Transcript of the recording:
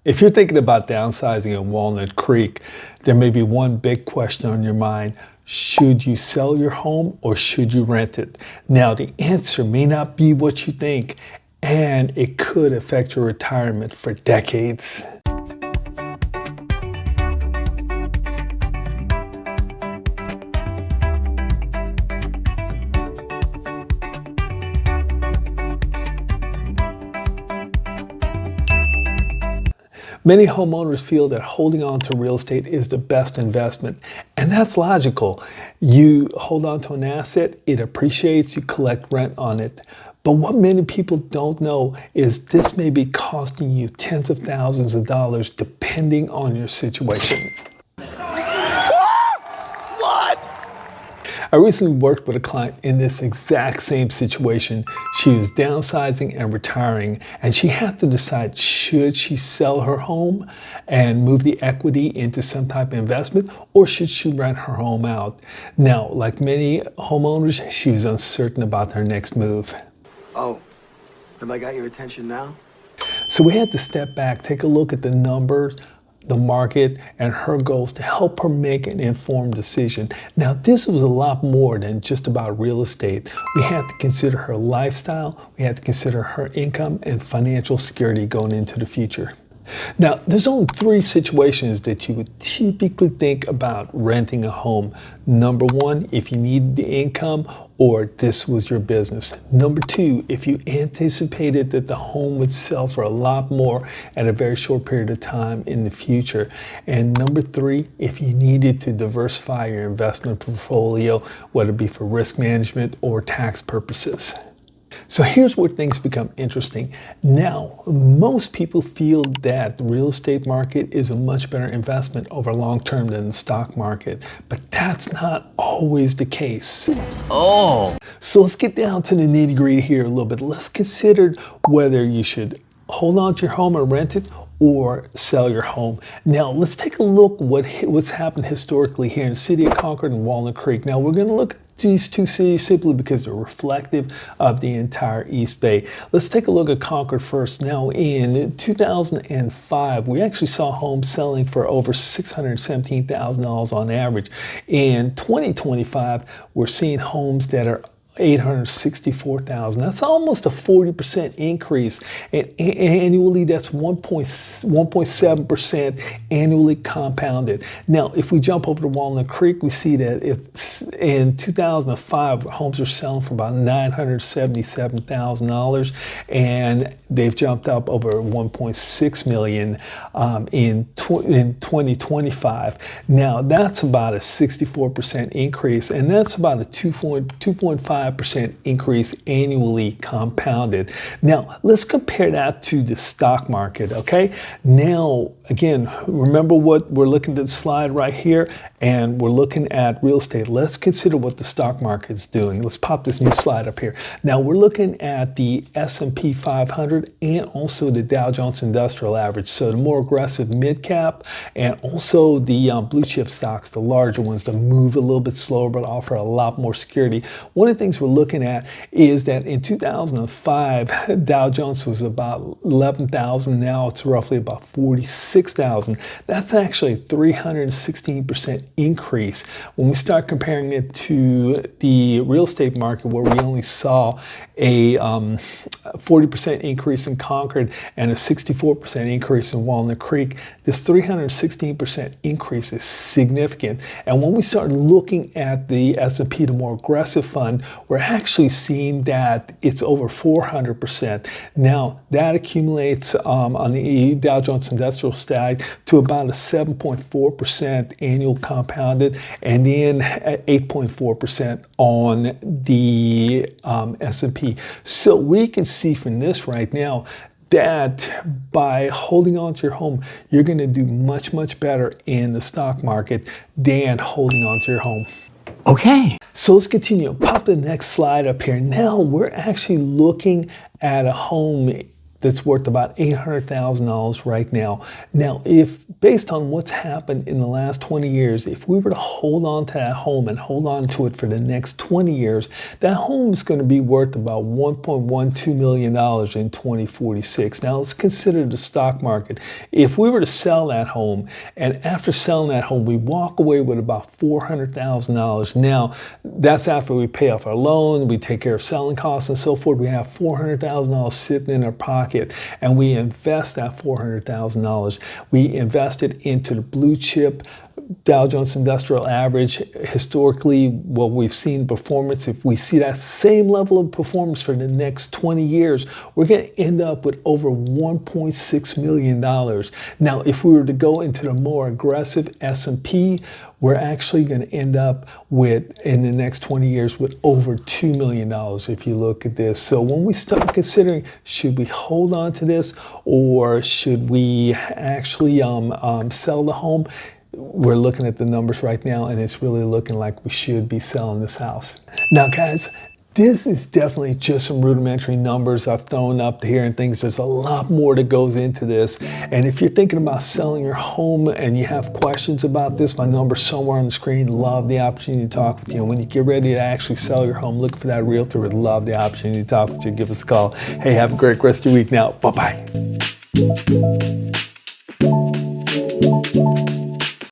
If you're thinking about downsizing in Walnut Creek, there may be one big question on your mind. Should you sell your home or should you rent it? Now, the answer may not be what you think, and it could affect your retirement for decades. Many homeowners feel that holding on to real estate is the best investment, and that's logical. You hold on to an asset, it appreciates, you collect rent on it. But what many people don't know is this may be costing you tens of thousands of dollars depending on your situation. I recently worked with a client in this exact same situation. She was downsizing and retiring, and she had to decide, should she sell her home and move the equity into some type of investment, or should she rent her home out? Now, like many homeowners, she was uncertain about her next move. Oh, have I got your attention now? So we had to step back, take a look at the numbers, the market, and her goals to help her make an informed decision. Now, this was a lot more than just about real estate. We had to consider her lifestyle, we had to consider her income and financial security going into the future. Now, there's only 3 situations that you would typically think about renting a home. Number 1, if you need the income or this was your business. Number 2, if you anticipated that the home would sell for a lot more at a very short period of time in the future. And number 3, if you needed to diversify your investment portfolio, whether it be for risk management or tax purposes. So here's where things become interesting. Now, most people feel that the real estate market is a much better investment over long term than the stock market, but that's not always the case. Oh. So let's get down to the nitty gritty here a little bit. Let's consider whether you should hold on to your home and rent it or sell your home. Now, let's take a look what's happened historically here in the city of Concord and Walnut Creek. Now, we're going to look at these 2 cities simply because they're reflective of the entire East Bay. Let's take a look at Concord first. Now, in 2005, we actually saw homes selling for over $617,000 on average. In 2025, we're seeing homes that are $864,000. That's almost a 40% increase. And annually, that's 1.7% annually compounded. Now, if we jump over to Walnut Creek, we see that it's in 2005, homes are selling for about $977,000, and they've jumped up over 1.6 million in 2025. Now, that's about a 64% increase, and that's about a 2.5% increase annually compounded. Now, let's compare that to the stock market, okay? Now, again, remember what we're looking at the slide right here, and we're looking at real estate. Let's consider what the stock market's doing. Let's pop this new slide up here. Now, we're looking at the S&P 500 and also the Dow Jones Industrial Average. So the more aggressive mid-cap and also the blue chip stocks, the larger ones that move a little bit slower but offer a lot more security. One of the things we're looking at is that in 2005, Dow Jones was about 11,000. Now it's roughly about 46,000. That's actually a 316% increase. When we start comparing it to the real estate market, where we only saw a 40% increase in Concord and a 64% increase in Walnut Creek, this 316% increase is significant. And when we start looking at the S&P, the more aggressive fund, we're actually seeing that it's over 400%. Now, that accumulates on the Dow Jones Industrial side to about a 7.4% annual compounded, and then at 8.4% on the S&P. So we can see from this right now that by holding on to your home, you're going to do much, much better in the stock market than holding on to your home. Okay. So let's continue. Pop the next slide up here. Now we're actually looking at a home that's worth about $800,000 right now. Now, if based on what's happened in the last 20 years, if we were to hold on to that home and hold on to it for the next 20 years, that home is going to be worth about $1.12 million in 2046. Now, let's consider the stock market. If we were to sell that home, and after selling that home, we walk away with about $400,000. Now, that's after we pay off our loan, we take care of selling costs and so forth. We have $400,000 sitting in our pocket, and we invest that $400,000. We invest it into the blue chip Dow Jones Industrial Average. Historically, what we've seen performance, if we see that same level of performance for the next 20 years, we're going to end up with over $1.6 million. Now, if we were to go into the more aggressive S&P, we're actually going to end up with, in the next 20 years, with over $2 million if you look at this. So when we start considering, should we hold on to this or should we actually sell the home? We're looking at the numbers right now, and it's really looking like we should be selling this house. Now, guys, this is definitely just some rudimentary numbers I've thrown up here and things. There's a lot more that goes into this. And if you're thinking about selling your home and you have questions about this, my number's somewhere on the screen. Love the opportunity to talk with you. And when you get ready to actually sell your home, look for that realtor. Would love the opportunity to talk with you. Give us a call. Hey, have a great rest of your week now. Bye-bye.